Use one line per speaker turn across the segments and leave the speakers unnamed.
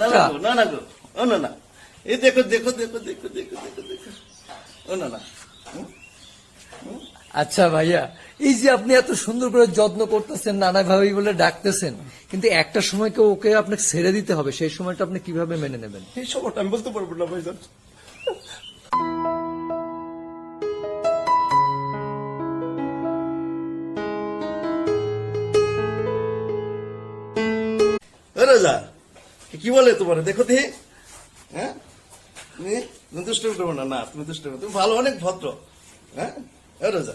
একটা
না গো ও না এই দেখো দেখো দেখো দেখো দেখো দেখো দেখো ও না
আচ্ছা ভাইয়া, এই যে আপনি এত সুন্দর করে যত্ন করতেছেন, নানা ভাবি বলে ডাকতেছেন, কিন্তু একটা সময়কে ওকে আপনাকে ছেড়ে দিতে হবে, সেই সময়টা আপনি কিভাবে মেনে নেবেন?
এই সময়টা আমি বলতে পারবো না ভাইজান। রাজা কি বলে তোমার দেখো দেখি, হ্যাঁ তুমি দুষ্ট করবো না, তুমি দুষ্ট করবো, তুমি ভালো, অনেক ভদ্র। হ্যাঁ রাজা।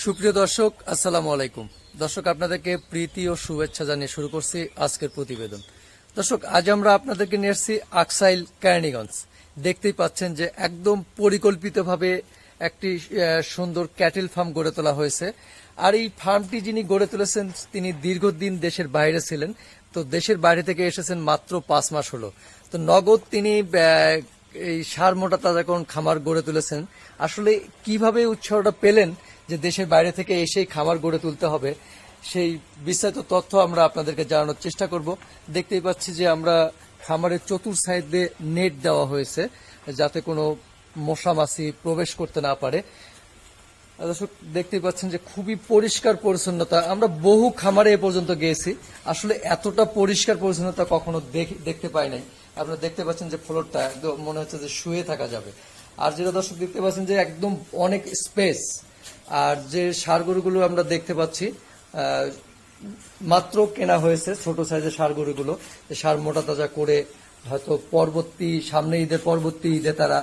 সুপ্রিয় দর্শক, আসসালামু আলাইকুম। দর্শক, আপনাদেরকে প্রীতি ও শুভেচ্ছা জানিয়ে শুরু করছি আজকের প্রতিবেদন। দর্শক, আজ আমরা আপনাদেরকে নিয়ে এসেছি আকসাইল কেরানীগঞ্জ। দেখতেই পাচ্ছেন যে একদম পরিকল্পিতভাবে একটি সুন্দর ক্যাটেল ফার্ম গড়ে তোলা হয়েছে। আর এই ফার্মটি যিনি গড়ে তুলেছেন তিনি দীর্ঘদিন দেশের বাইরে ছিলেন। তো দেশের বাইরে থেকে এসেছেন মাত্র 5 মাস হলো। তো নগদ তিনি এই সার মোটা তাজাকরণ খামার গড়ে তুলেছেন। আসলে কিভাবে উৎসাহটা পেলেন যে দেশের বাইরে থেকে এসেই খামার গড়ে তুলতে হবে, সেই বিস্তারিত তথ্য আমরা আপনাদেরকে জানানোর চেষ্টা করব। দেখতেই পাচ্ছি যে আমরা খামারের চতুর সাইডে নেট দেওয়া হয়েছে যাতে কোনো মশা মাছি প্রবেশ করতে না পারে। দর্শক, দেখতেই পাচ্ছেন যে খুবই পরিষ্কার পরিচ্ছন্নতা। আমরা বহু খামারে এ পর্যন্ত গিয়েছি, আসলে এতটা পরিষ্কার পরিচ্ছন্নতা কখনো দেখতে পাই নাই। আপনারা দেখতে পাচ্ছেন যে ফ্লোরটা একদম মনে হচ্ছে যে শুয়ে থাকা যাবে। আর যেটা দর্শক দেখতে পাচ্ছেন যে একদম অনেক স্পেস। আর যে সার গরুগুলো আমরা দেখতে পাচ্ছি মাত্র কেনা হয়েছে ছোট সাইজের সার গরুগুলো, সার মোটা তাজা করে হয়তো সামনে ঈদের পরবর্তী ঈদে তারা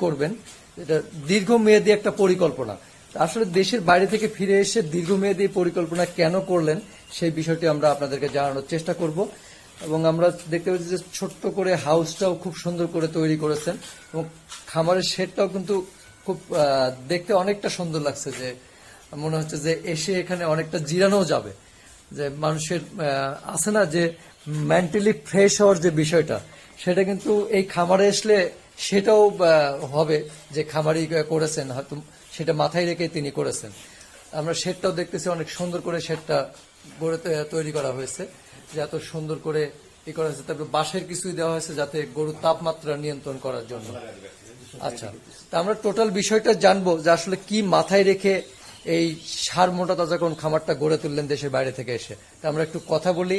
করবেন। এটা দীর্ঘমেয়াদী একটা পরিকল্পনা। আসলে দেশের বাইরে থেকে ফিরে এসে দীর্ঘমেয়াদী পরিকল্পনা কেন করলেন সেই বিষয়টি আমরা আপনাদেরকে জানানোর চেষ্টা করব। এবং আমরা দেখতে পাচ্ছি যে ছোট্ট করে হাউসটাও খুব সুন্দর করে তৈরি করেছেন এবং খামারের শেডটাও কিন্তু খুব দেখতে অনেকটা সুন্দর লাগছে, যে মনে হচ্ছে যে এসে এখানে অনেকটা জিরানো যাবে। যে মানুষের আছে না যে মেন্টালি ফ্রেশ হওয়ার যে বিষয়টা, সেটা কিন্তু এই খামারে আসলে সেটাও হবে, যে খামারি করেছেন হয়তো সেটা মাথায় রেখে তিনি করেছেন। আমরা শেডটাও দেখতেছি অনেক সুন্দর করে শেডটা গড়ে তৈরি করা হয়েছে, যে এত সুন্দর করে করা হয়েছে। তারপরে বাঁশের কিছুই দেওয়া হয়েছে যাতে গরুর তাপমাত্রা নিয়ন্ত্রণ করার জন্য। আচ্ছা, তা আমরা টোটাল বিষয়টা জানবো যে আসলে কি মাথায় রেখে এই সার মোটা তাজাকরণ খামারটা গড়ে তুললেন দেশের বাইরে থেকে এসে। তা আমরা একটু কথা বলি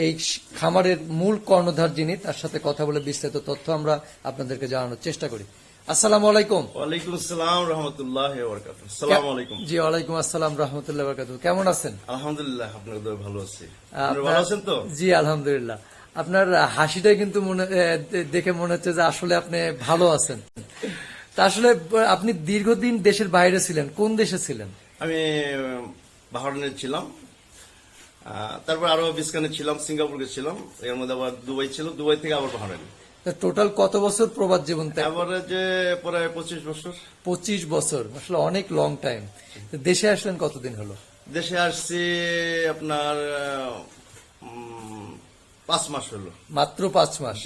এই খামারের মূল কর্ণধার যিনি, তার সাথে কথা বলে বিস্তারিত তথ্য আমরা আপনাদেরকে জানানোর চেষ্টা করি। আসসালামু আলাইকুম।
ওয়ালাইকুম আসসালাম রাহমাতুল্লাহি ওয়া বারাকাতুহু। আসসালামু আলাইকুম।
জি, ওয়ালাইকুম আসসালাম রাহমাতুল্লাহি ওয়া বারাকাতুহু। কেমন আছেন?
আলহামদুলিল্লাহ, আপনার দোয়ায় ভালো আছি। আপনি ভালো আছেন তো?
জি আলহামদুলিল্লাহ। আপনার হাসিটাই কিন্তু দেখে মনে হচ্ছে যে আসলে আপনি ভালো আছেন। তা আসলে আপনি দীর্ঘদিন দেশের বাইরে ছিলেন, কোন দেশে ছিলেন?
আমি বাহরাইনে ছিলাম, তারপর আরো বিসকানে ছিলাম, সিঙ্গাপুরে ছিলাম, এর মধ্যে আবার দুবাই ছিল, দুবাই থেকে আবার বাহরাইন।
টোটাল কত বছর প্রবাস জীবন?
এভারেজে প্রায় 25 বছর।
25 বছর, আসলে অনেক লং টাইম। দেশে আসলেন কতদিন হলো?
দেশে আসছি আপনার 5 মাস হলো।
মাত্র 5 মাস?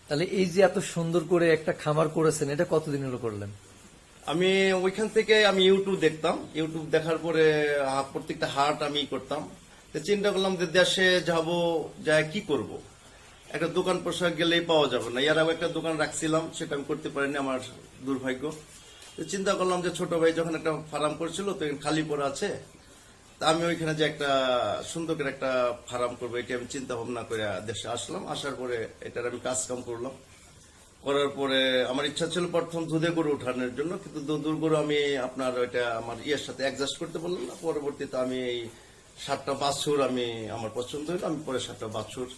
তাহলে এই যে এত সুন্দর করে একটা খামার করেছেন, এটা কতদিন হলো করলেন?
আমি ওইখান থেকে আমি ইউটিউব দেখতাম, ইউটিউব দেখার পরে প্রত্যেকটা হাট আমি করতাম। চিন্তা করলাম যে দেশে যাব, যাই কি করব, একটা দোকান পোশাক গেলেই পাওয়া যাবে না। এর আগে একটা দোকান রাখছিলাম, সেটা আমি করতে পারিনি, আমার দুর্ভাগ্য। চিন্তা করলাম যে ছোট ভাই যখন একটা ফার্ম করছিল তো খালি পড়ে আছে, তা আমি ওইখানে যে একটা সুন্দর করে একটা ফার্ম করবো, এটা আমি চিন্তা ভাবনা করে দেশে আসলাম। আসার পরে এটার আমি কাজ কাম করলাম। করার পরে আমার ইচ্ছা ছিল প্রথম দুধে গরু উঠানোর জন্য, কিন্তু দুধ গরু আমি আপনার ওইটা আমার ইয়ের সাথে অ্যাডজাস্ট করতে বললাম না। পরবর্তীতে আমি এই 7টা বাছুর আমি আমার পছন্দ হইলো, আমি পরে 7টা বাছুর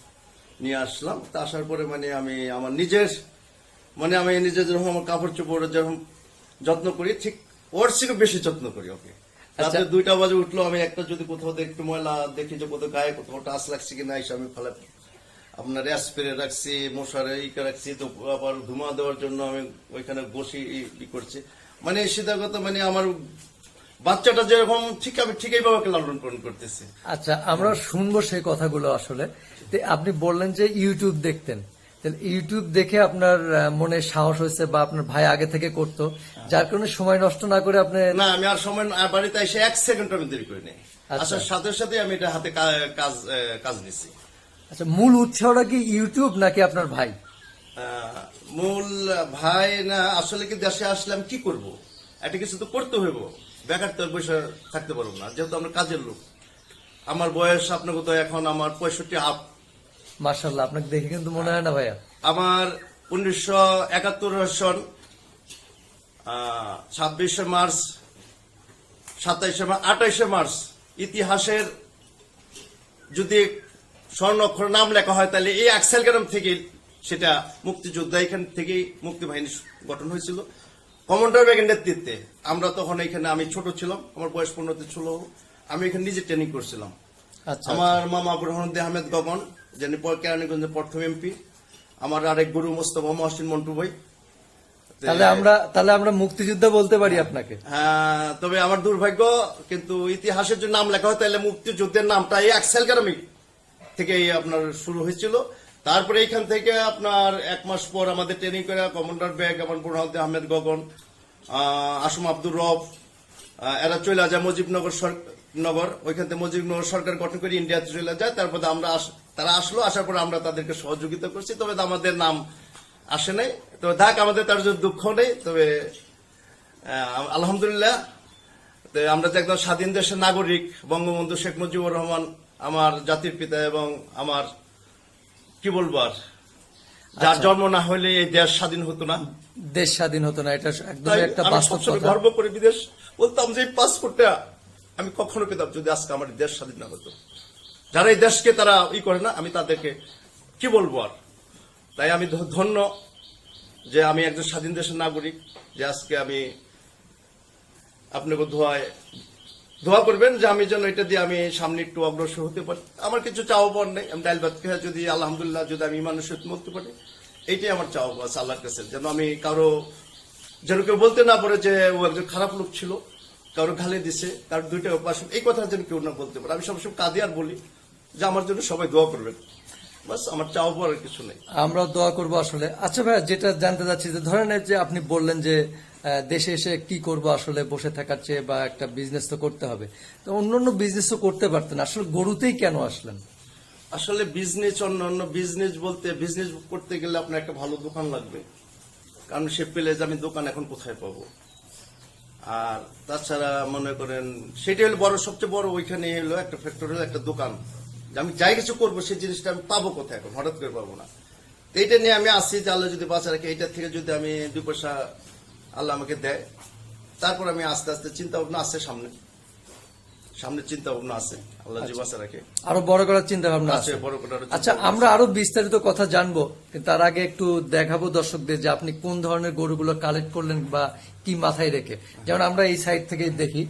নিয়ে আসলাম। তা আসার পরে আমি আমার নিজের আমি নিজের যেরকম আমার কাপড় চোপড় যেরকম যত্ন করি, ঠিক ওর থেকে বেশি যত্ন করি ওকে। রাতে 2টা বাজে উঠলো, আমি একটা যদি কোথাও একটু ময়লা দেখি যে কোথাও গায়ে কোথাও টাচ লাগছে কিনা, এসে আমি ফেলে আপনার স্প্রে রাখছি, মশার রাখছি। তো আবার ধুমা দেওয়ার জন্য আমি ওইখানে বসি করছি। সিদ্ধাগত আমার বাচ্চাটা যেরকম ঠিক আমি ঠিক এইভাবে লালন পালন করতেছি।
আচ্ছা, আমরা শুনবো সেই কথাগুলো। আসলে আপনি বললেন যে ইউটিউব দেখতেন, ইউটিউব দেখে আপনার মনে সাহস হয়েছে বা আপনার ভাই আগে থেকে করতো, যার কারণে সময় নষ্ট না করে আপনি?
না, আমি আর সময় বাড়িতে এসে 1 সেকেন্ড আমি দেরি করি নাই।
আচ্ছা।
আসার সাথে সাথে আমি এটা হাতে কাজ নিছি।
আচ্ছা, মূল উৎসাহটা কি ইউটিউব নাকি আপনার ভাই?
মূল ভাই না, আসলে কি দেশে আসলাম কি করব, একটা কিছু তো করতে হইব, বেকার তো আর বসে থাকতে পারবো না, যেহেতু আমরা কাজের লোক। আমার বয়স আপনাকে তো এখন আমার 65 আপ।
মাশাআল্লাহ, আপনাকে দেখে কিন্তু মনে হয় না ভাইয়া।
আমার 1971 সন 26শে মার্চ, 27শে মার্চ, 28শে মার্চ ইতিহাসের যদি স্বর্ণ অক্ষরে নাম লেখা হয় তাহলে এই আক্সেল গ্রাম থেকে সেটা মুক্তিযোদ্ধা এখান থেকেই মুক্তি বাহিনী গঠন হয়েছিল কমান্ডার ব্যাগের নেতৃত্বে। আমরা তখন এখানে, আমি ছোট ছিলাম, আমার বয়স 15 ছিল, আমি এখানে নিজে ট্রেনিং করছিলাম।
আচ্ছা,
আমার মামা বুরহানুদ্দিন আহমেদ গগন, যিনি কেরানীগঞ্জের প্রথম এমপি, আমার আরেক গুরু মোস্তফা মহসিন মন্টু ভাই।
তাহলে আমরা মুক্তিযোদ্ধা বলতে পারি আপনাকে।
হ্যাঁ, তবে আমার দুর্ভাগ্য, কিন্তু ইতিহাসের যে নাম লেখা হয় তাহলে মুক্তিযুদ্ধের নামটা এই আক্সেল গ্রামে থেকে আপনার শুরু হয়েছিল। তারপরে এখান থেকে আপনার 1 মাস পর আমাদের ট্রেনিং করে কমান্ডার ব্যাগ, আমার বুরহানুদ্দিন আহমেদ গগন, আসম আব্দুর রব, এরা চলে যায় মুজিবনগর নগর, ওইখান থেকে মুজিবনগর সরকার গঠন করে ইন্ডিয়াতে চলে যায়। তারপরে তারা আসলো, আসার পর আমরা তাদেরকে সহযোগিতা করছি, তবে আমাদের নাম আসে নাই। তবে থাক, আমাদের তার জন্য দুঃখ নেই। তবে আলহামদুলিল্লাহ, আমরা যে একদম স্বাধীন দেশের নাগরিক, বঙ্গবন্ধু শেখ মুজিবুর রহমান আমার জাতির পিতা, এবং আমার কি বলবো আর, যার জন্ম না হলে এই দেশ স্বাধীন হতো না,
দেশ স্বাধীন হতো না, এটা একদম
তাই
একটা
আমি
বাস্তব
সবসময়
কথা।
গর্ব করে বিদেশ বলতাম যে এই পাসপোর্টটা আমি কখনো পেতাম যদি আজকে আমার দেশ স্বাধীন না হতো। যারা এই দেশকে তারা করে না, আমি তাদেরকে কি বলবো আর। তাই আমি ধন্য যে আমি একজন স্বাধীন দেশের নাগরিক, যে আজকে আমি আপনাকে দোয়া করবেন যে আমি যেন এটা দিয়ে আমি সামনে একটু অগ্রসর হতে পারি। আমার কিছু চাওয়া পাওয়ার নেই, আমি ডাইল ভাত খেয়ে যদি আলহামদুলিল্লাহ যদি আমি মানুষের বলতে পারি, এইটাই আমার চাওয়া পাওয়া আছে আল্লাহর কাছে। যেন আমি যেন কেউ বলতে না পারে যে ও একজন খারাপ লোক ছিল, কারো ঘালে দিছে, কারো 2টা উপাস, এই কথা যেন কেউ না বলতে পারে। আমি সবসময় কাঁদি আর বলি যে আমার জন্য সবাই দোয়া করবেন, বাস আমার চাওয়া পাওয়ার কিছু নেই।
আমরা দোয়া করবো আসলে। আচ্ছা ভাইয়া, যেটা জানতে চাচ্ছি যে ধরেন এই যে আপনি বললেন যে দেশে এসে কি করব, আসলে বসে থাকার চেয়ে বা একটা বিজনেস তো করতে হবে, তো অন্যান্য বিজনেস তো করতে পারতেন, আসলে গরুতেই কেন আসলেন?
আসলে বিজনেস, অন্যান্য বিজনেস বলতে, বিজনেস করতে গেলে আপনার একটা ভালো দোকান লাগবে, কারণ সে পেলে যে আমি দোকান এখন কোথায় পাবো। আর তাছাড়া মনে করেন সেটা হলো বড়, সবচেয়ে বড় ওইখানে হলো একটা ফ্যাক্টরি, একটা দোকান, যে আমি যাই কিছু করবো সেই জিনিসটা আমি পাবো কোথায়, এখন হঠাৎ করে পাবো না। তো এইটা নিয়ে আমি আসছি যে আল্লাহ যদি বাঁচা রাখে, এইটা থেকে যদি আমি 2 পয়সা আল্লাহ আমাকে দেয়, তারপর আমি আস্তে আস্তে চিন্তা ভাবনা আছে, সামনে চিন্তা ভাবনা আছে, আল্লাহ যদি বাঁচা রাখে
আরো বড় করার চিন্তা ভাবনা
আছে,
আছে।
বড় করার চিন্তা
আচ্ছা,
ভাবনা
আমরা আরো বিস্তারিত কথা জানবো, কিন্তু তার আগে একটু দেখাবো দর্শকদের যে আপনি কোন ধরনের গরুগুলো কালেক্ট করলেন বা কি মাথায় রেখে। যেমন আমরা এই সাইড থেকে দেখি,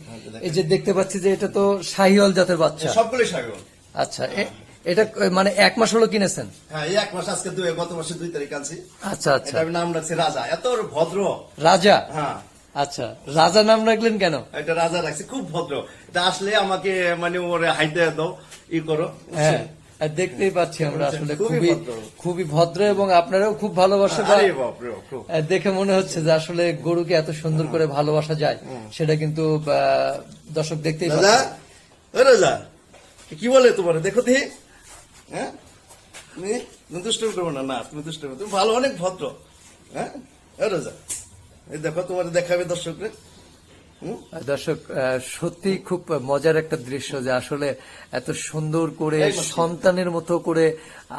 এই যে দেখতে পাচ্ছি যে এটা তো শাহিওয়াল জাতের বাচ্চা।
সবগুলোই সাগর।
আচ্ছা, এটা মানে 1 মাস হলো কিনেছেন?
হ্যাঁ, এই 1 মাস, আজকে গত মাসের 2 তারিখ আনছি।
আচ্ছা আচ্ছা,
এটা আমি নাম রাখছি রাজা, এত ভদ্র।
রাজা?
হ্যাঁ।
আচ্ছা, রাজা নাম রাখলেন কেন?
এটা রাজা রাখছি, খুব ভদ্র। এটা আসলে আমাকে মানে ওরে হাইতে দাও, করো।
হ্যাঁ, আর দেখতেই পাচ্ছি আমরা আসলে
খুবই ভদ্র।
খুবই ভদ্র, এবং আপনারাও খুব ভালোবাসেন।
আরে বাপরে, খুব।
দেখে মনে হচ্ছে যে আসলে গরুকে এত সুন্দর করে ভালোবাসা যায়, সেটা কিন্তু দর্শক দেখতেই
রাজা,
পাচ্ছে।
ও রাজা, কি বলে তোমার দেখো দেখি। হ্যাঁ, তুমি দুষ্ট করবো না, তুমি দুষ্ট করবো, তুমি ভালো, অনেক ভদ্র। হ্যাঁ, ও রাজা, এই দেখো তোমার দেখাবে দর্শকরে।
দর্শক, সত্যি খুব মজার একটা দৃশ্য যে আসলে এত সুন্দর করে সন্তানের মতো করে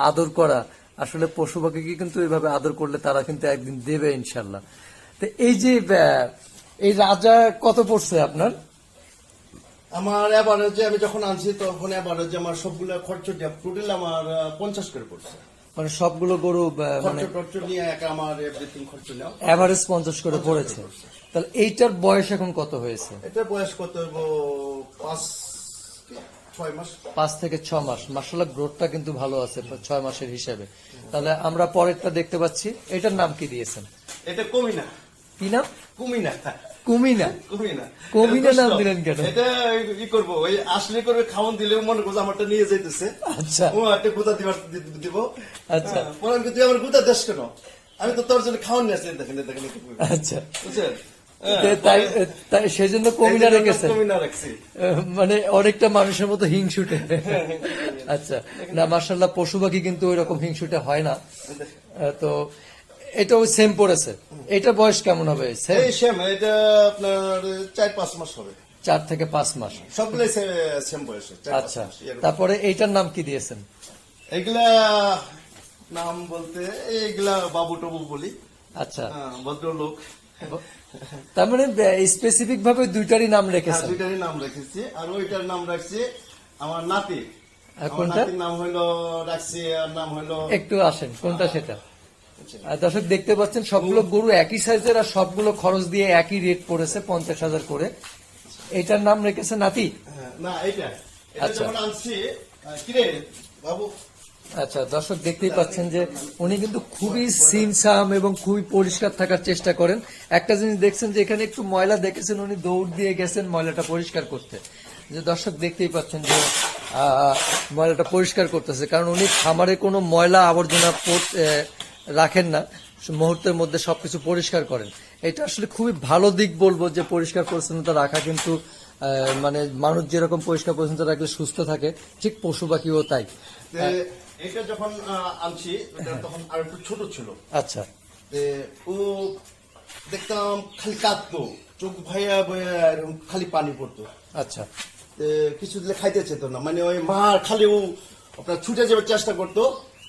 আদর করা। আসলে পশু পাখিকে কিন্তু এইভাবে আদর করলে তারা কিন্তু একদিন দেবে ইনশাল্লাহ। তো এই যে এই রাজা কত পড়ছে আপনার?
আমার এভারেজে, আমি যখন আনছি তখন এভারেজে আমার সবগুলো খরচ দিয়ে টোটাল আমার 50 করে পড়ছে।
মানে সবগুলো গরু মানে
খরচ নিয়ে আমার এভরিথিং খরচ নেওয়া
এভারেজ 50 করে পড়েছে। তাহলে এইটার বয়স এখন কত হয়েছে?
এটা বয়স কত? 5-6 মাস।
5 থেকে 6 মাস। মাশাআল্লাহ, গ্রোথটা কিন্তু ভালো আছে 6 মাসের হিসাবে। তাহলে আমরা পরেরটা দেখতে পাচ্ছি, এটার নাম কি দিয়েছেন?
এটা কমিনা।
কি নাম?
কুমিনা।
কুমিনা?
কুমিনা।
কুমিনা নাম দিলেন কেন?
এটা করবো, ওই আসলে করবে, খাওয়ান দিলে মনে করছে আমারটা নিয়ে যাইতেছে।
আচ্ছা,
ও একটা গুতা দিব।
আচ্ছা,
পরে তুই আমার গুতা দেশ কেন? আমি তো তোর জন্য খাওয়ান নিয়ে আসছি, দেখেন।
আচ্ছা।
বুঝছেন?
তাই তাই সেজন্য কমিনা রেখেছেন,
কমিনা রাখছি।
মানে অনেকটা মানুষের মতো হিংসুটে। আচ্ছা, না মাশাআল্লাহ পশু পাখি কিন্তু ওই রকম হিংসুটে হয় না। তো এটাও সেম পড়েছে। এটা বয়স কেমন হবে?
এই সেম, এটা আপনার 4-5 মাস হবে।
4 থেকে 5 মাস।
সবগুলোই সেম বয়সে। 4-5
আচ্ছা,
মাস, এরকম।
তারপরে এইটার নাম কি দিয়েছেন?
এগুলা নাম বলতে এইগুলা বাবু টবু বলি।
আচ্ছা,
ভদ্রলোক।
তার মানে স্পেসিফিক ভাবে দুইটারই নাম রেখেছেন।
দুইটারই নাম রেখেছি, আর ওইটার নাম রাখছি আমার নাতি।
আর
আমার
কোনটা?
নাতির নাম হইলো রাখছি, আর নাম হইলো
একটু আসেন, কোনটা সেটা? আর দর্শক দেখতে পাচ্ছেন সবগুলো গরু একই সাইজের, আর সবগুলো খরচ দিয়ে একই রেট পড়েছে 50,000 করে। এটার নাম রেখেছে নাতি।
না এটা
আচ্ছা।
যখন আনছি, কিরে বাবু,
আচ্ছা, দর্শক দেখতেই পাচ্ছেন যে উনি কিন্তু খুবই সিমসাম এবং খুবই পরিষ্কার থাকার চেষ্টা করেন। একটা জিনিস দেখছেন যে এখানে একটু ময়লা দেখেছেন, উনি দৌড় দিয়ে গেছেন ময়লাটা পরিষ্কার করতে। যে দর্শক দেখতেই পাচ্ছেন যে ময়লাটা পরিষ্কার করতেছে, কারণ উনি খামারে কোনো ময়লা আবর্জনা রাখেন না, মুহূর্তের মধ্যে সবকিছু পরিষ্কার করেন। এটা আসলে খুবই ভালো দিক বলবো, যে পরিষ্কার পরিচ্ছন্নতা রাখা কিন্তু মানে মানুষ যেরকম পরিষ্কার পরিচ্ছন্নতা রাখলে সুস্থ থাকে, ঠিক পশু পাখিও তাই।
এটা যখন আনছি ওটা তখন আর একটু ছোট ছিল।
আচ্ছা,
ও দেখতাম খালি কাঁদতো, চোখ ভাইয়া ভাইয়া এরকম খালি পানি পড়তো।
আচ্ছা,
কিছু দিলে খাইতে চেত না, মানে ওই মার খালি ও আপনার ছুটে যাওয়ার চেষ্টা করতো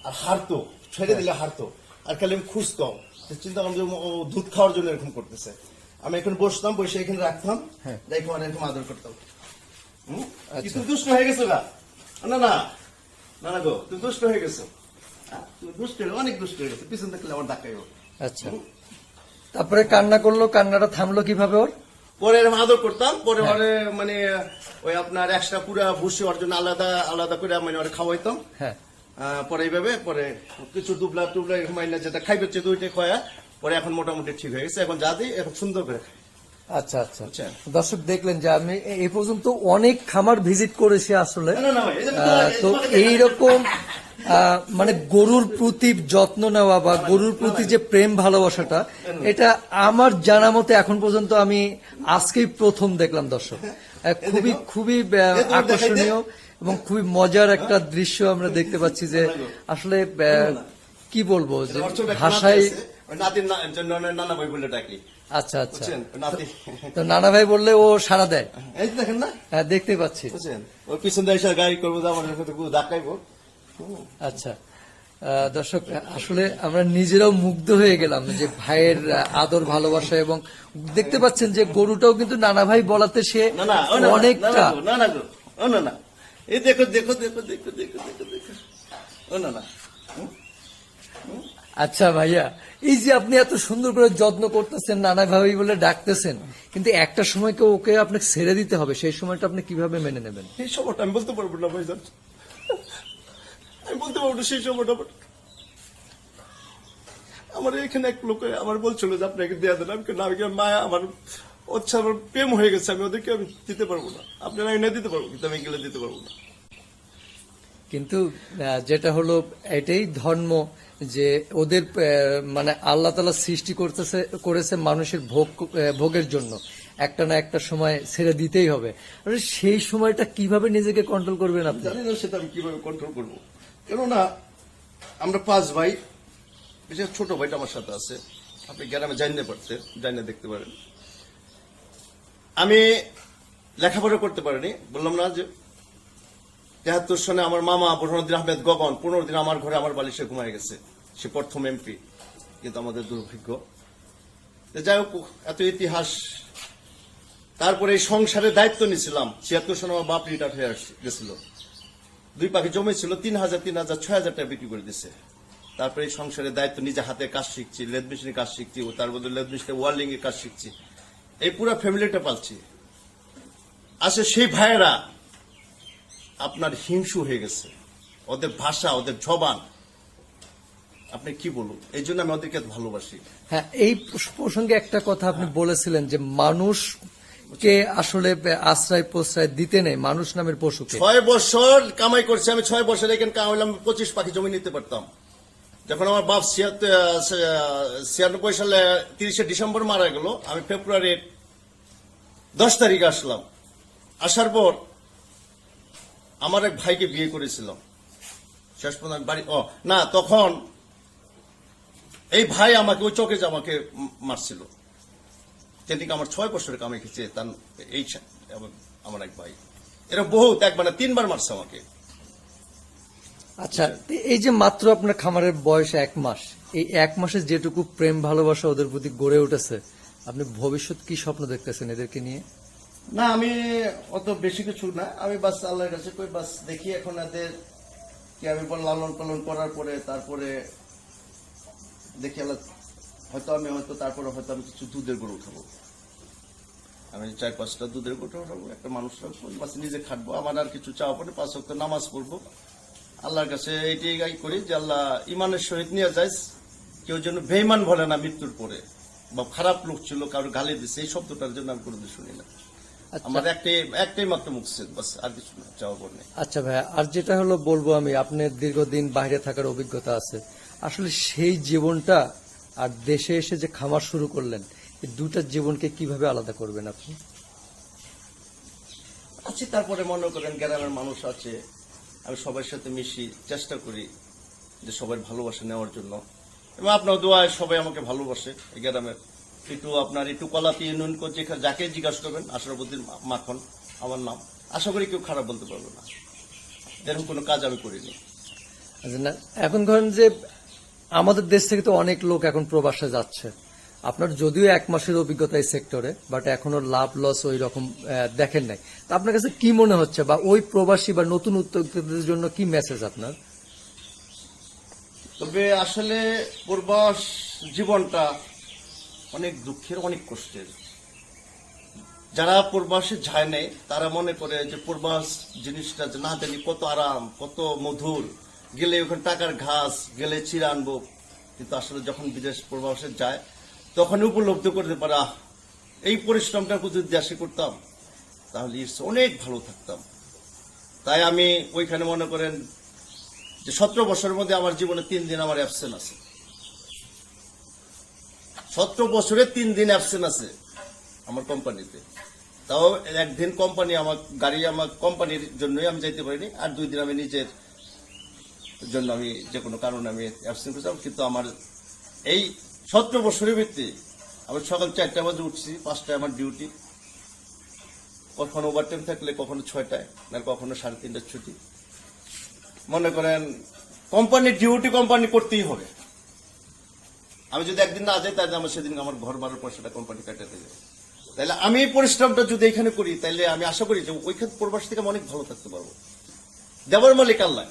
আর হারতো, ছেড়ে দিলে হারতো, আর খালি আমি খুঁজতাম। চিন্তা করলাম যে ও দুধ খাওয়ার জন্য এরকম করতেছে। আমি এখন বসতাম, বসে এখানে রাখতাম, রেখে মানে এরকম আদর করতাম। কিন্তু দুষ্ট হয়ে গেছো গা? না না না না গো, তুমি দুষ্ট হয়ে গেছো। তুমি দুষ্ট হয়ে, অনেক দুষ্ট হয়ে গেছো, পিছন দেখলে আমার ডাকাইও।
আচ্ছা। তারপরে কান্না করলো, কান্নাটা থামলো কিভাবে ওর?
পরে এরকম আদর করতাম, পরে ওরে মানে ওই আপনার এক্সট্রা পুরা ভুসি ওর জন্য আলাদা আলাদা করে মানে ওরে খাওয়াইতাম।
হ্যাঁ,
পরে এইভাবে পরে কিছু দুবলা টুবলা মাইনা যেটা খাইবে দুইটা খয়া, পরে এখন মোটামুটি ঠিক হয়ে গেছে। এখন যা দিই এখন সুন্দর করে খায়।
আচ্ছা আচ্ছা।
বুঝছেন?
দর্শক দেখলেন যে আমি এই পর্যন্ত অনেক খামার ভিজিট করেছি আসলে।
না, না, ভাই, এই যে
তো এইরকম মানে গরুর প্রতি যত্ন নেওয়া বা গরুর প্রতি যে প্রেম ভালোবাসাটা, এটা আমার জানা মতে এখন পর্যন্ত আমি আজকেই প্রথম দেখলাম দর্শক। খুবই খুবই আকর্ষণীয় এবং খুবই মজার একটা দৃশ্য আমরা দেখতে পাচ্ছি, যে আসলে কি বলবো, যে
ওর ছোট একটা
ভাষায়।
নাতি আছে, ওই নাতির জন্য নানা ভাই বলে ডাকি।
আচ্ছা আচ্ছা।
বুঝছেন? ওই নাতি,
তো নানা ভাই বললে ও সাড়া দেয়।
এই যে দেখেন না,
হ্যাঁ, দেখতে পাচ্ছি।
বুঝছেন? ওই পিছন দিয়ে এসে গাড়ি করবো, আমার সাথে ধাক্কাইবো।
আচ্ছা, দর্শক আসলে আমরা নিজেরাও মুগ্ধ হয়ে গেলাম যে ভাইয়ের আদর ভালোবাসা, এবং দেখতে পাচ্ছেন যে গরুটাও কিন্তু নানা ভাই বলাতে সে
না না, ও না,
অনেকটা।
না না গো, ও না না, এই দেখো দেখো দেখো দেখো দেখো দেখো দেখো, ও না না।
আচ্ছা ভাইয়া, এই যে আপনি এত সুন্দর করে যত্ন করতেছেন, নানা ভাই বলে ডাকতেছেন, কিন্তু একটা সময় ওকে আপনাকে ছেড়ে দিতে হবে, সেই সময়টা আপনি কিভাবে মেনে নেবেন?
এই সময়টা আমি বলতে পারবো না ভাইজান, আমি বলতে পারবো না সেই সময়টা। আমার এখানে এক লোক আমার বলছিল যে আপনাকে দেওয়া দেন, আমি না, মায়া আমার আচ্ছা আমার প্রেম হয়ে গেছে, আমি ওদেরকে আমি দিতে পারবো না, আপনারা এনে দিতে পারবো, কিন্তু আমি এগুলো দিতে পারবো না।
কিন্তু যেটা হলো এটাই ধর্ম, যে ওদের মানে আল্লাহ তাআলা সৃষ্টি করেছে মানুষের ভোগের জন্য, একটা না একটা সময় ছেড়ে দিতেই হবে। আর সেই সময়টা কিভাবে নিজেকে কন্ট্রোল করবেন আপনি?
জানি না সেটা আমি কিভাবে কন্ট্রোল করবো, কেননা আমরা 5 ভাই, বিশেষ ছোট ভাইটা আমার সাথে আছে, আপনি গ্রামে জানিয়ে পারতেন, জানিয়ে দেখতে পারেন। আমি লেখাপড়া করতে পারিনি, বললাম না যে 73 সনে আমার মামা বুরহানুদ্দিন আহমেদ গগন 15 দিন আমার ঘরে আমার বালিশে ঘুমায় গেছে, সে প্রথম এমপি, কিন্তু আমাদের দুর্ভাগ্য। যাই হোক, এত ইতিহাস। তারপরে এই সংসারের দায়িত্ব নিয়েছিলাম, 76 সনে আমার বাপ রিটায়ার হয়ে গেছিল, 2 পাখি জমি ছিল, 3,000 6,000 টাকা বিক্রি করে দিছে। তারপরে এই সংসারের দায়িত্ব, নিজে হাতে কাজ শিখছি, লেদ মেশিনের কাজ শিখছি, ও তার বদলে লেদ মেশিনের ওয়ার্লিং এর কাজ শিখছি, এই পুরো ফ্যামিলিটা পালছি। আসলে সেই ভাইয়েরা আপনার হিংসু হয়ে গেছে, ওদের ভাষা, ওদের জবান, আপনি কি বলুন, এই জন্য আমি ওদেরকে ভালোবাসি।
হ্যাঁ, এই প্রসঙ্গে একটা কথা আপনি বলেছিলেন যে মানুষকে আসলে আশ্রয় প্রশ্রয় দিতে নেই, মানুষ নামের পশুকে।
6 বছর কামাই করছি আমি, 6 বছর এখানে কামাইলাম, 25 পাখি জমি নিতে পারতাম, যখন আমার বাপ 96 সালে 30শে ডিসেম্বর মারা গেল, আমি ফেব্রুয়ারির 10 তারিখে আসলাম। আসার পর আমার এক ভাইকে বিয়ে করেছিলাম। শেষ পর্যন্ত বাড়ি না, তখন এই ভাই আমাকে ওই চকে আমাকে মারছিল। সেদিকে আমার 6 বছরের কামে খেয়েছে তার এই আমার এক ভাই, এরা বহুত একবার না 3 বার মারছে আমাকে।
আচ্ছা, এই যে মাত্র আপনার খামারের বয়স 1 মাস, এই 1 মাসে যেটুকু প্রেম ভালোবাসা ওদের প্রতি গড়ে উঠেছে, আপনি ভবিষ্যৎ কি স্বপ্ন দেখতেছেন এদেরকে নিয়ে?
না, আমি অত বেশি কিছু না, আমি বাস আল্লাহর কাছে কই বাস দেখি এখন এদের কি আমি লালন পালন করার পরে তারপরে দেখি আল্লাহ হয়তো তারপরে হয়তো আমি কিছু দুধের গরু উঠাবো। আমি 4-5টা দুধের গরু উঠাবো, একটা মানুষ রাখবো, বাস নিজে খাটবো। আমার আর কিছু চাওয়া পড়ে 5 ওয়াক্ত নামাজ পড়বো, আল্লাহর কাছে এইটাই করি যে আল্লাহ ইমানের সহিত নিয়ে যাইস, কেউ যেন বেঈমান বলে না মৃত্যুর পরে, বা খারাপ লোক ছিল কারো গালি দিচ্ছে, এই শব্দটার জন্য আমি কোনোদিন শুনি না। আমার একটাই মাত্র মুখছে, বাস আর কিছু না, চাওয়া পড়ে নেই।
আচ্ছা ভাইয়া, আর যেটা হলো বলবো আমি, আপনার দীর্ঘদিন বাইরে থাকার অভিজ্ঞতা আছে, আসলে সেই জীবনটা আর দেশে এসে যে খামার শুরু করলেন, এই দুটার জীবনকে কিভাবে আলাদা করবেন আপনি?
আছি, তারপরে মনে করেন গ্রামের মানুষ আছে, আমি সবার সাথে মিশি, চেষ্টা করি যে সবাই ভালোবাসা নেওয়ার জন্য, এবং আপনার দোয়ায় সবাই আমাকে ভালোবাসে। এই গ্রামের একটু কলাপি ইউনিয়ন যাকে জিজ্ঞাসা করবেন, আশরাফুদ্দিন মাখন আমার নাম, আশা করি কেউ খারাপ বলতে পারবে না, এরকম কোনো কাজ আমি করিনি।
আচ্ছা, না, এখন ধরেন যে আমাদের দেশ থেকে তো অনেক লোক এখন প্রবাসে যাচ্ছে, আপনার যদিও 1 মাসের অভিজ্ঞতা এই সেক্টরে, বাট এখনো লাভ লস ওই রকম দেখেন নাই, তা আপনার কাছে কি মনে হচ্ছে, বা ওই প্রবাসী বা নতুন উদ্যোক্তাদের জন্য কি মেসেজ আপনার?
তবে আসলে প্রবাস জীবনটা অনেক দুঃখের, অনেক কষ্টের। যারা প্রবাসে যায় নাই তারা মনে করে যে প্রবাস জিনিসটা যে না জানি কত আরাম, কত মধুর, গেলে ওখানে টাকার ঘাস, গেলে চিড়া আনবো, কিন্তু আসলে যখন বিদেশ প্রবাসে যায় তখন উপলব্ধি করতে পারে এই পরিশ্রমটা যদি দেশে করতাম তাহলে অনেক ভালো থাকতাম। তাই আমি ওইখানে মনে করেন যে 17 বছরের মধ্যে আমার জীবনে 3 দিন আমার অ্যাবসেন্ট আছে, 17 বছরে 3 দিন অ্যাবসেন্ট আছে আমার কোম্পানিতে। তাও একদিন কোম্পানি আমার কোম্পানির জন্যই আমি যাইতে পারিনি, আর 2 দিন আমি নিজের জন্য আমি যে কোনো কারণে আমি অ্যাবসেন্ট করছিলাম। কিন্তু আমার এই 17 বছরের ভিত্তি আমি সকাল 4টা বাজে উঠছি, 5টায় আমার ডিউটি, কখনো ওভারটাইম থাকলে কখনো 6টায়, না কখনো 3:30টায় ছুটি। মনে করেন কোম্পানির ডিউটি কোম্পানি করতেই হবে, আমি যদি একদিন না যাই তাহলে আমার সেদিন আমার ঘর ভাড়ার পয়সাটা কোম্পানি কাটাতে যায়। তাহলে আমি এই পরিশ্রমটা যদি এখানে করি তাহলে আমি আশা করি যে ওইখানে প্রবাস থেকে আমি অনেক ভালো থাকতে পারবো। দেওয়ার মালিক আল্লাহ,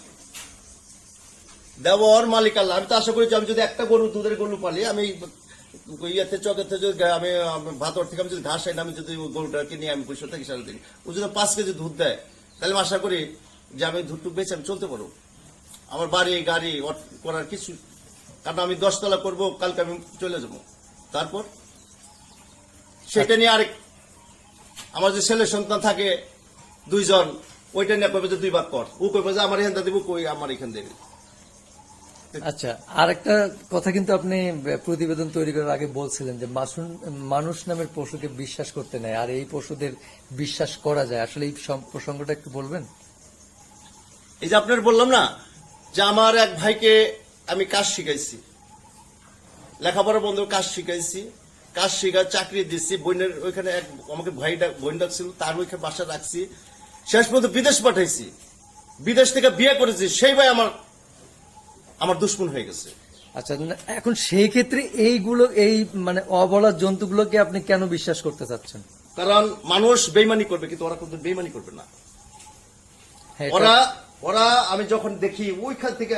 দেওয়ার মালিক আল্লাহ। আমি তো আশা করি যে আমি যদি একটা দুধের গরু পালি, আমি ইয়াতে চকেতে যদি আমি ভাতর থেকে আমি যদি ঘাস আনি, আমি যদি গরুটাকে নিয়ে আমি বসে থাকি সারাদিন, ও যদি 5 কেজি দুধ দেয় তাহলে আমি আশা করি যে আমি দুধটুক বেঁচে আমি চলতে পারবো। আমার বাড়ি গাড়ি করার কিছু, কারণ আমি 10 তলা করবো, কালকে আমি চলে যাবো। তারপর সেটা নিয়ে আরেক আমার যে ছেলে সন্তান থাকে 2 জন, ওইটা নিয়ে কইবে যে 2 ভাগ কর, ও কইবে যে আমার এখান দিব, কই আমার এখান দেবে।
আচ্ছা, আরেকটা কথা কিন্তু আপনি প্রতিবেদন তৈরি করার আগে বলছিলেন যে মানুষ নামের পশুকে বিশ্বাস করতে নেই, আর এই পশুদের বিশ্বাস করা যায়, আসলে এই প্রসঙ্গটা একটু বলবেন?
এই যে আপনার বললাম না যে আমার এক ভাইকে আমি কাজ শিখাইছি, লেখাপড়া বন্ধু কাজ শিখাইছি, কাজ শিখা চাকরি দিচ্ছি, বোনের ওইখানে আমাকে বোন ডাকছিল, তার ওইখানে বাসা রাখছি, শেষ পর্যন্ত বিদেশ পাঠাইছি, বিদেশ থেকে বিয়ে করেছি, সেই ভাই আমার দুশ্মন হয়ে গেছে।
আচ্ছা, এখন সেই ক্ষেত্রে এইগুলো এই মানে অবলা জন্তুগুলোকে আপনি কেন বিশ্বাস করতে চাচ্ছেন?
কারণ মানুষ বেইমানি করবে, কিন্তু ওরা কিন্তু বেইমানি করবে না।
হ্যাঁ,
ওরা আমি যখন দেখি ওইখান থেকে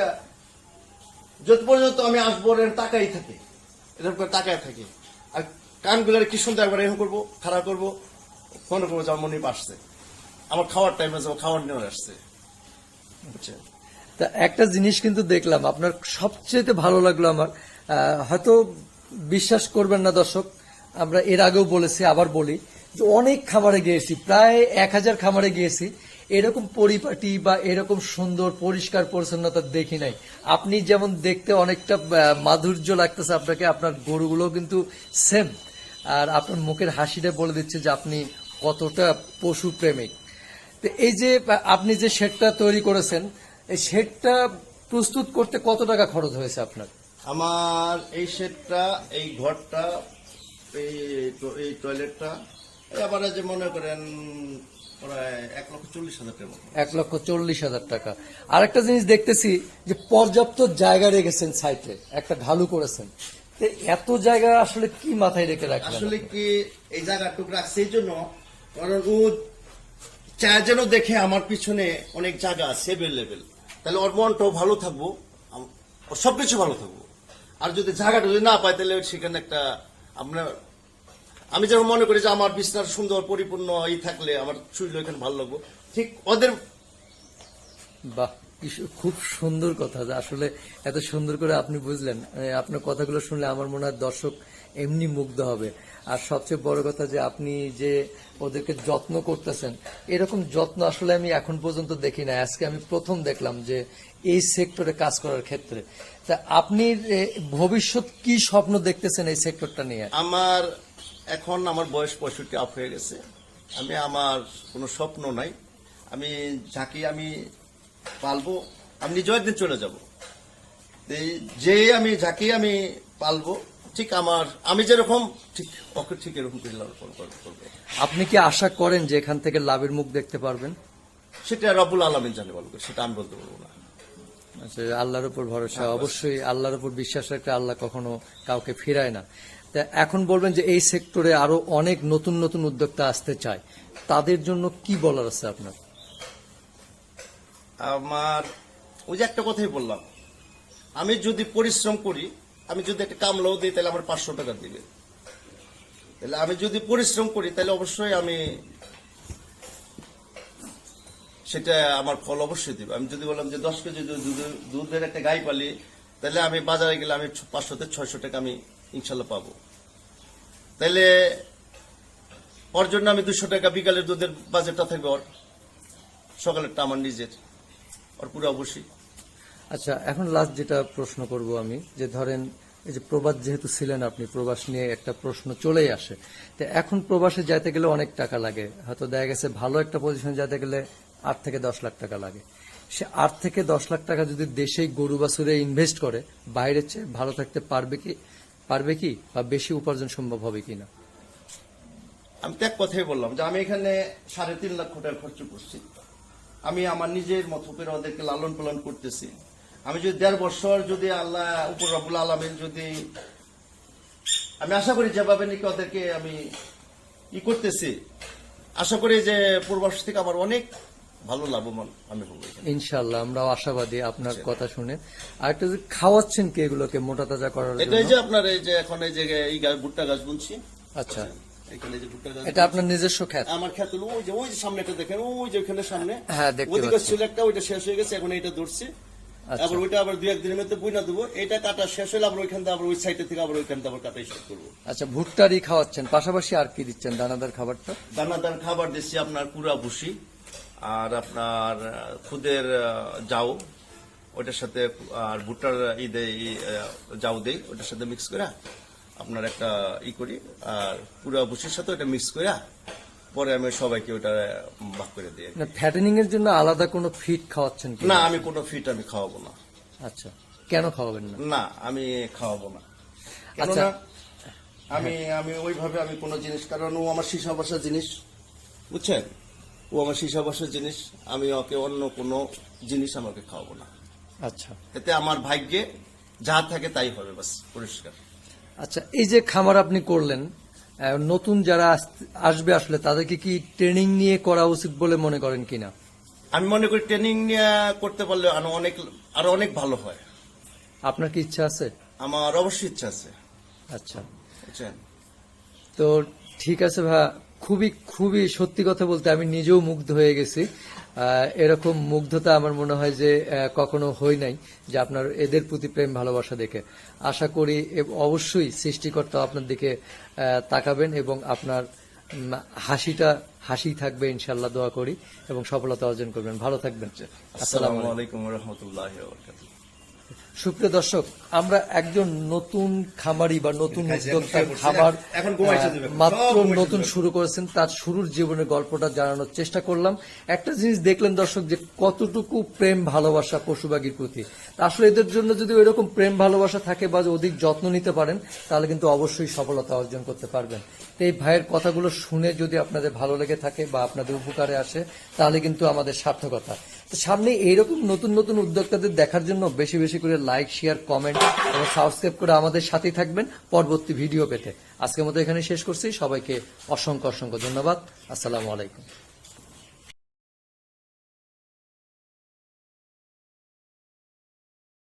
যত পর্যন্ত আমি আসবো তাকাই থাকি, এরকম করে তাকায় থাকি, আর কানগুলার কি সুন্দর একবার এরকম করবো, খাড়া করবো, মনে করবো যে আমার মনে আসছে, আমার খাওয়ার টাইমে যাবো, খাওয়ার নেওয়ার আসছে। বুঝছেন?
তা একটা জিনিস কিন্তু দেখলাম আপনার সবচেয়ে ভালো লাগলো আমার, হয়তো বিশ্বাস করবেন না দর্শক, আমরা এর আগেও বলেছি, আবার বলি যে অনেক খামারে গিয়েছি, প্রায় 1000 খামারে গিয়েছি, এরকম পরিপাটি বা এরকম সুন্দর পরিষ্কার পরিচ্ছন্নতা দেখি নাই। আপনি যেমন দেখতে অনেকটা মাধুর্য লাগতেছে আপনাকে, আপনার গরুগুলো কিন্তু সেম। আর আপনার মুখের হাসিটা বলে দিচ্ছে যে আপনি কতটা পশু প্রেমিক। তো এই যে আপনি যে শেডটা তৈরি করেছেন, এই শেডটা প্রস্তুত করতে কত টাকা খরচ হয়েছে আপনার?
আমার এই শেডটা, এই ঘরটা, এই টয়লেটটা আবার যে মনে করেন প্রায় 1,40,000 টাকা মতো।
1,40,000 টাকা। আরেকটা জিনিস দেখতেছি যে পর্যাপ্ত জায়গা রেখেছেন সাইটে, একটা ঢালু করেছেন। তো এত জায়গা আসলে কি মাথায় রেখে রাখলেন?
আসলে কি এই জায়গাটুকু রাখছে এই জন্য, কারণ ও চায় যেন দেখে আমার পিছনে অনেক জায়গা আছে অ্যাভেলেবেল, তাহলে ওর মনটাও ভালো থাকবো, ওর সবকিছু ভালো থাকবো। আর যদি জায়গাটা যদি না পাই তাহলে সেখানে একটা আপনার, আমি যেমন মনে করি যে আমার বিছনার সুন্দর পরিপূর্ণ থাকলে আমার শুইলে এখানে ভালো লাগবো, ঠিক ওদের।
বাহ, খুব সুন্দর কথা। যে আসলে এত সুন্দর করে আপনি বুঝলেন। আপনার কথাগুলো শুনলে আমার মনে হয় দর্শক এমনি মুগ্ধ হবে। আর সবচেয়ে বড় কথা যে আপনি যে ওদেরকে যত্ন করতেছেন, এরকম যত্ন আসলে আমি এখন পর্যন্ত দেখি না। আজকে আমি প্রথম দেখলাম যে এই সেক্টরে কাজ করার ক্ষেত্রে। তা আপনি ভবিষ্যৎ কি স্বপ্ন দেখতেছেন এই সেক্টরটা নিয়ে?
এখন আমার বয়স 65 আপ হয়ে গেছে। আমার কোনো স্বপ্ন নাই। আমি যাকে আমি পালবো, আমি নিজেও একদিন চলে যাব। যে আমি যাকে আমি পালবো, ঠিক আমি যেরকম ঠিক ওকে ঠিক এরকম করে লালন পালন করবো।
আপনি কি আশা করেন যে এখান থেকে লাভের মুখ দেখতে পারবেন?
সেটা রব্বুল আলামিন জানে ভালো করে, সেটা আমি বলতে পারবো না।
আচ্ছা, আল্লাহর উপর ভরসা, অবশ্যই আল্লাহর উপর বিশ্বাস রাখতে আল্লাহ কখনো কাউকে ফিরায় না। তা এখন বলবেন যে এই সেক্টরে আরো অনেক নতুন নতুন উদ্যোক্তা আসতে চায়, তাদের জন্য কি বলার আছে আপনার?
আমার ওই যে একটা কথাই বললাম, আমি যদি পরিশ্রম করি, আমি যদি একটা কামলাও দিই তাহলে আমার 500 টাকা দিবে। তাহলে আমি যদি পরিশ্রম করি তাহলে অবশ্যই আমি সেটা আমার ফল অবশ্যই দিবে। আমি যদি বললাম যে 10 কেজি দুধের একটা গাই পালি, তাহলে আমি বাজারে গেলে আমি 500 থেকে 600 টাকা আমি ইনশাল্লাহ পাবো। তাহলে ওর জন্য আমি 200 টাকা বিকালের দুধের বাজেটটা থাকবে, ওর সকালেরটা আমার নিজের, ওর পুরো অবশ্যই।
আচ্ছা, এখন লাস্ট যেটা প্রশ্ন করব আমি, যে ধরেন এই যে প্রবাস যেহেতু ছিলেন আপনি, প্রবাস নিয়ে একটা প্রশ্ন চলেই আসে। তো এখন প্রবাসে যেতে গেলে অনেক টাকা লাগে, হয়তো দেখা গেছে ভালো একটা পজিশনে যেতে গেলে 8 থেকে 10 লাখ টাকা লাগে। সে 8 থেকে 10 লাখ টাকা যদি দেশেই গরু বাছুরে ইনভেস্ট করে, বাইরের চেয়ে ভালো থাকতে পারবে কি বা বেশি উপার্জন সম্ভব হবে কিনা?
আমি তো এক কথাই বললাম যে আমি এখানে 3.5 লাখ টাকা খরচ করছি। আমি আমার নিজের মতো করে ওদেরকে লালন পালন করতেছি। আমি যদি 1.5 বছর যদি আল্লাহ উপর রব্বুল আলামিন যদি, আমি আশা করি যেভাবে নাকি ওদেরকে আমি করতেছি, আশা করি যে প্রবাস থেকে আমার অনেক ভালো লাভবান আমি হবো।
ইনশাআল্লাহ, আমরাও আশাবাদী আপনার কথা শুনে। আর একটা যে খাওয়াচ্ছেন কি এগুলোকে মোটা তাজা করার জন্য?
এটাই যে আপনার এই যে এখন এই যে ভুট্টা গাছ বুনছি।
আচ্ছা,
এখানে যে ভুট্টা গাছ,
এটা আপনার নিজস্ব ক্ষেত?
আমার ক্ষেত হলো ওই যে সামনে একটা দেখেন, ওই যে ওখানে সামনে।
হ্যাঁ, দেখতে
ওইদিকে
পাচ্ছি।
ছিল একটা, ওইটা শেষ হয়ে গেছে, এখন এইটা ধরছি।
আচ্ছা।
আবার ওইটা আবার 2-1 দিনের মধ্যে বুইনা দেবো। এটা কাটা শেষ হলে আবার ওইখান থেকে আবার ওই সাইডে থেকে আবার ওইখান থেকে আবার কাটা স্টার্ট করবো।
আচ্ছা, ভুট্টারই খাওয়াচ্ছেন, পাশাপাশি আর কি দিচ্ছেন দানাদার খাবারটা?
দানাদার খাবার দিচ্ছি আপনার কুড়া ভুসি, আর আপনার খুদের জাউ, ওইটার সাথে আর ভুট্টার জাউ দেই, ওইটার সাথে মিক্স করে আপনার একটা করি, আর কুড়া ভুসির সাথে ওইটা মিক্স করে পরে আমি সবাইকে ওইটা ভাগ করে দিই।
না, ফ্যাটেনিং এর জন্য আলাদা কোনো ফিড খাওয়াচ্ছেন কি?
না, আমি কোনো ফিট আমি খাওয়াবো না।
আচ্ছা, কেন খাওয়াবেন না?
না, আমি খাওয়াবো না।
আচ্ছা,
আমি ওইভাবে আমি কোনো জিনিস, কারণ ও আমার সীসা বসা জিনিস, বুঝছেন, ও আমার সীসা বসা জিনিস, আমি ওকে অন্য কোনো জিনিস আমাকে খাওয়াবো না।
আচ্ছা,
এতে আমার ভাগ্যে যা থাকে তাই হবে, বাস পরিষ্কার।
আচ্ছা, এই যে খামার আপনি করলেন, নতুন যারা আসবে আসলে তাদেরকে কি ট্রেনিং নিয়ে করা উচিত বলে মনে করেন কিনা?
আমি মনে করি ট্রেনিং নিয়ে করতে পারলে আরো অনেক ভালো হয়।
আপনার কি ইচ্ছা আছে?
আমার অবশ্যই ইচ্ছা আছে।
আচ্ছা,
বুঝছেন,
তো ঠিক আছে ভাই, খুবই খুবই সত্যি কথা বলতে আমি নিজেও মুগ্ধ হয়ে গেছি। এরকম মুগ্ধতা আমার মনে হয় যে কখনো হয় নাই, যে আপনার এদের প্রতি প্রেম ভালোবাসা দেখে। আশা করি অবশ্যই সৃষ্টিকর্তা আপনার দিকে তাকাবেন এবং আপনার হাসিটা হাসি থাকবে ইনশাল্লাহ, দোয়া করি, এবং সফলতা অর্জন করবেন। ভালো থাকবেন। আসসালামু
আসসালামু
আলাইকুম।
আলাইকুম ওয়া রাহমাতুল্লাহি ওয়া বারাকাতুহু।
সুপ্রিয় দর্শক, আমরা একজন নতুন খামারি বা নতুন
খাইছি, এখন
উদ্যোক্তা,
শুয়ে পড়ছি।
খামার
এখন ঘুমাইতে যাবে,
মাত্র
সব ঘুমাইতে
নতুন
যাবে।
শুরু করেছেন, তার শুরুর জীবনের গল্পটা জানানোর চেষ্টা করলাম। একটা জিনিস দেখলেন দর্শক, যে কতটুকু প্রেম ভালোবাসা পশুপাখির প্রতি। তা আসলে এদের জন্য যদি ওইরকম প্রেম ভালোবাসা থাকে বা অধিক যত্ন নিতে পারেন, তাহলে কিন্তু অবশ্যই সফলতা অর্জন করতে পারবেন। তো এই ভাইয়ের কথাগুলো শুনে যদি আপনাদের ভালো লেগে থাকে বা আপনাদের উপকারে আসে, তাহলে কিন্তু আমাদের সার্থকতা। তো সামনে এইরকম নতুন নতুন উদ্যোক্তাদের দেখার জন্য বেশি বেশি করে লাইক, শেয়ার, কমেন্ট এবং সাবস্ক্রাইব করে আমাদের সাথেই থাকবেন পরবর্তী ভিডিও পেতে। আজকের মতো এখানে শেষ করছি। সবাইকে অসংখ্য অসংখ্য ধন্যবাদ। আসসালামু আলাইকুম।